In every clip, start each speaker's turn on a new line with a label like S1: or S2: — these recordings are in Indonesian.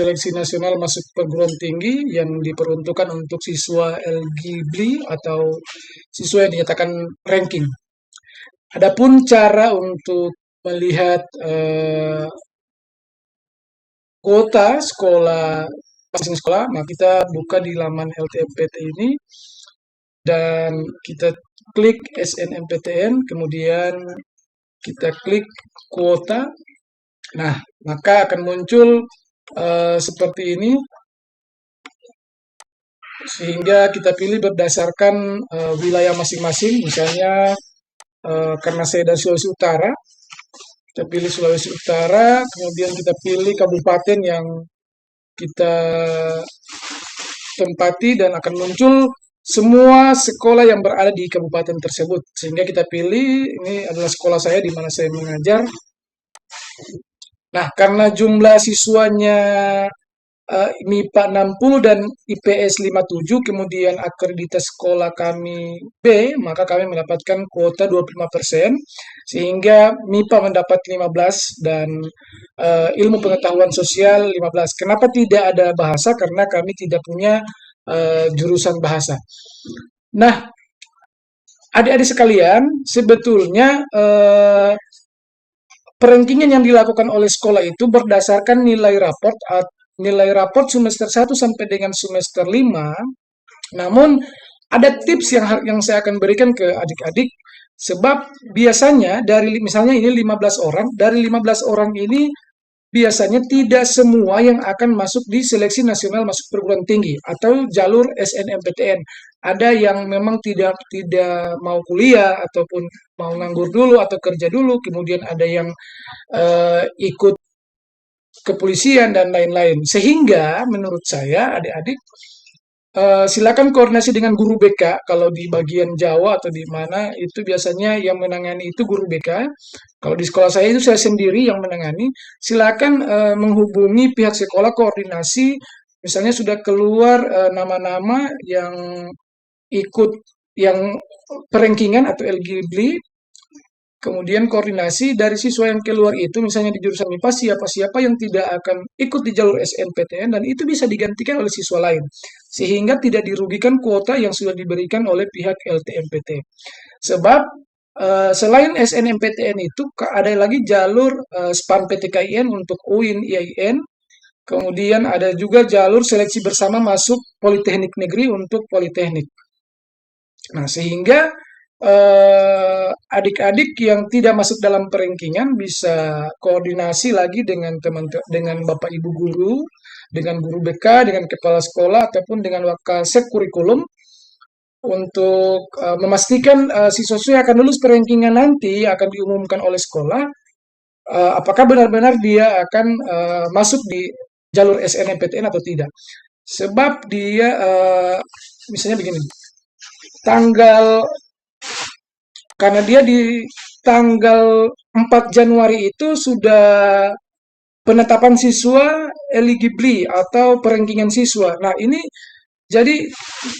S1: seleksi nasional masuk perguruan tinggi yang diperuntukkan untuk siswa eligible atau siswa yang dinyatakan ranking. Adapun cara untuk melihat kuota sekolah masing sekolah, nah kita buka di laman LTMPT ini dan kita klik SNMPTN, kemudian kita klik kuota. Nah, maka akan muncul seperti ini, sehingga kita pilih berdasarkan wilayah masing-masing. Misalnya karena saya dari Sulawesi Utara, kita pilih Sulawesi Utara, kemudian kita pilih kabupaten yang kita tempati dan akan muncul semua sekolah yang berada di kabupaten tersebut. Sehingga kita pilih, ini adalah sekolah saya di mana saya mengajar. Nah, karena jumlah siswanya MIPA 60 dan IPS 57, kemudian akreditas sekolah kami B, maka kami mendapatkan kuota 25%, sehingga MIPA mendapat 15 dan ilmu pengetahuan sosial 15. Kenapa tidak ada bahasa? Karena kami tidak punya jurusan bahasa. Nah, adik-adik sekalian, sebetulnya perankingan yang dilakukan oleh sekolah itu berdasarkan nilai raport semester 1 sampai dengan semester 5. Namun ada tips yang saya akan berikan ke adik-adik, sebab biasanya dari misalnya ini 15 orang, dari 15 orang ini biasanya tidak semua yang akan masuk di seleksi nasional masuk perguruan tinggi atau jalur SNMPTN. Ada yang memang tidak mau kuliah ataupun mau nganggur dulu atau kerja dulu, kemudian ada yang ikut kepolisian dan lain-lain. Sehingga menurut saya adik-adik silakan koordinasi dengan guru BK. Kalau di bagian Jawa atau di mana itu biasanya yang menangani itu guru BK. Kalau di sekolah saya itu saya sendiri yang menangani. Silakan menghubungi pihak sekolah koordinasi. Misalnya sudah keluar nama-nama yang ikut yang perankingan atau eligible. Kemudian koordinasi dari siswa yang keluar itu, misalnya di jurusan MIPA, siapa-siapa yang tidak akan ikut di jalur SNPTN, dan itu bisa digantikan oleh siswa lain. Sehingga tidak dirugikan kuota yang sudah diberikan oleh pihak LTMPT. Sebab selain SNMPTN itu, ada lagi jalur SPAN PTKIN untuk UIN, IAIN. Kemudian ada juga jalur seleksi bersama masuk Politeknik Negeri untuk Politeknik. Nah, sehingga adik-adik yang tidak masuk dalam perankingan bisa koordinasi lagi dengan dengan Bapak Ibu guru, dengan guru BK, dengan kepala sekolah ataupun dengan wakasek kurikulum untuk memastikan siswa-siswa yang akan lulus perankingan nanti akan diumumkan oleh sekolah apakah benar-benar dia akan masuk di jalur SNMPTN atau tidak. Sebab dia misalnya begini, karena dia di tanggal 4 Januari itu sudah penetapan siswa eligible atau perankingan siswa. Nah, ini jadi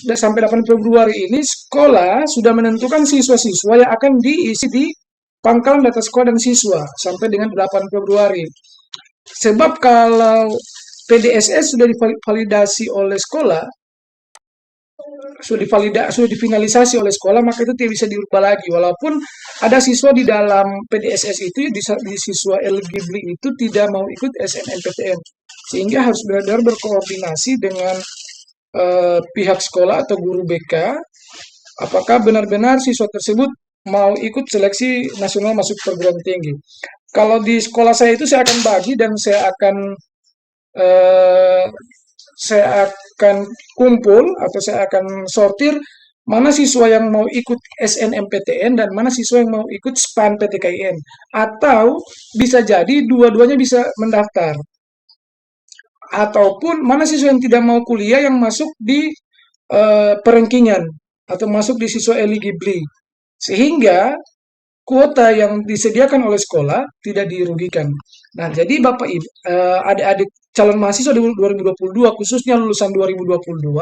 S1: sampai 8 Februari ini sekolah sudah menentukan siswa-siswa yang akan diisi di pangkalan data sekolah dan siswa sampai dengan 8 Februari. Sebab kalau PDSS sudah divalidasi oleh sekolah, sudah difinalisasi oleh sekolah, maka itu tidak bisa dirubah lagi. Walaupun ada siswa di dalam PDSS itu, di siswa eligible itu tidak mau ikut SNMPTN. Sehingga harus benar-benar berkoordinasi dengan pihak sekolah atau guru BK, apakah benar-benar siswa tersebut mau ikut seleksi nasional masuk perguruan tinggi. Kalau di sekolah saya itu saya akan bagi dan eh, saya akan kumpul atau saya akan sortir mana siswa yang mau ikut SNMPTN dan mana siswa yang mau ikut SPAN PTKIN. Atau bisa jadi dua-duanya bisa mendaftar. Ataupun mana siswa yang tidak mau kuliah yang masuk di perankingan atau masuk di siswa eligible. Sehingga kuota yang disediakan oleh sekolah tidak dirugikan. Nah, jadi Bapak Ibu, adik-adik calon mahasiswa di 2022, khususnya lulusan 2022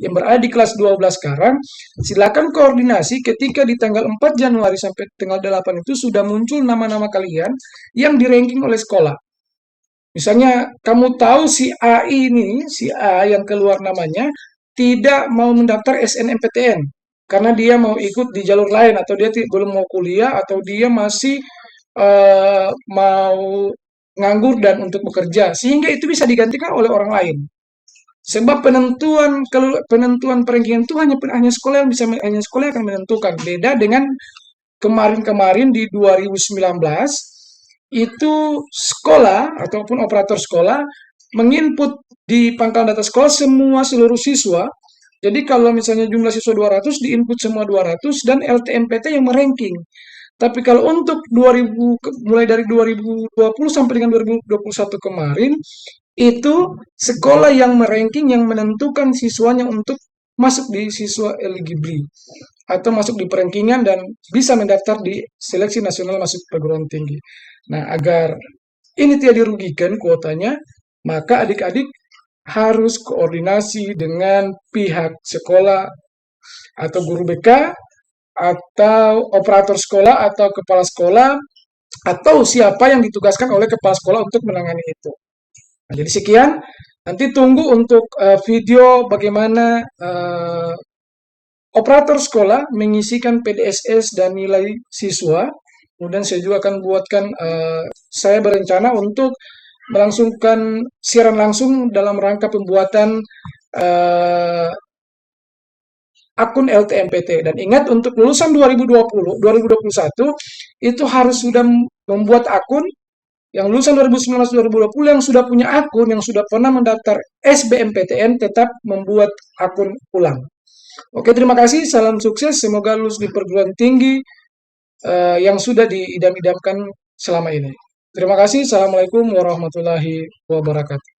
S1: yang berada di kelas 12 sekarang, silakan koordinasi ketika di tanggal 4 Januari sampai tanggal 8 itu sudah muncul nama-nama kalian yang di-ranking oleh sekolah. Misalnya kamu tahu si A ini, si A yang keluar namanya, tidak mau mendaftar SNMPTN karena dia mau ikut di jalur lain atau dia belum mau kuliah atau dia masih mau nganggur dan untuk bekerja sehingga itu bisa digantikan oleh orang lain. Sebab penentuan perankingan itu hanya sekolah yang bisa hanya sekolah yang akan menentukan. Beda dengan kemarin-kemarin di 2019 itu sekolah ataupun operator sekolah menginput di pangkal data sekolah semua seluruh siswa. Jadi kalau misalnya jumlah siswa 200 diinput semua 200 dan LTMPT yang meranking. Tapi kalau untuk 2000 mulai dari 2020 sampai dengan 2021 kemarin itu sekolah yang meranking yang menentukan siswanya untuk masuk di siswa eligible atau masuk di perankingan dan bisa mendaftar di seleksi nasional masuk perguruan tinggi. Nah, agar ini tidak dirugikan kuotanya, maka adik-adik harus koordinasi dengan pihak sekolah atau guru BK atau operator sekolah atau kepala sekolah atau siapa yang ditugaskan oleh kepala sekolah untuk menangani itu. Nah, jadi sekian, nanti tunggu untuk video bagaimana operator sekolah mengisikan PDSS dan nilai siswa. Kemudian saya juga akan buatkan, saya berencana untuk melangsungkan siaran langsung dalam rangka pembuatan eh, akun LTMPT. Dan ingat untuk lulusan 2020, 2021 itu harus sudah membuat akun. Yang lulusan 2019-2020 yang sudah punya akun, yang sudah pernah mendaftar SBMPTN tetap membuat akun ulang. Oke, terima kasih. Salam sukses. Semoga lulus di perguruan tinggi yang sudah diidam-idamkan selama ini. Terima kasih. Assalamualaikum warahmatullahi wabarakatuh.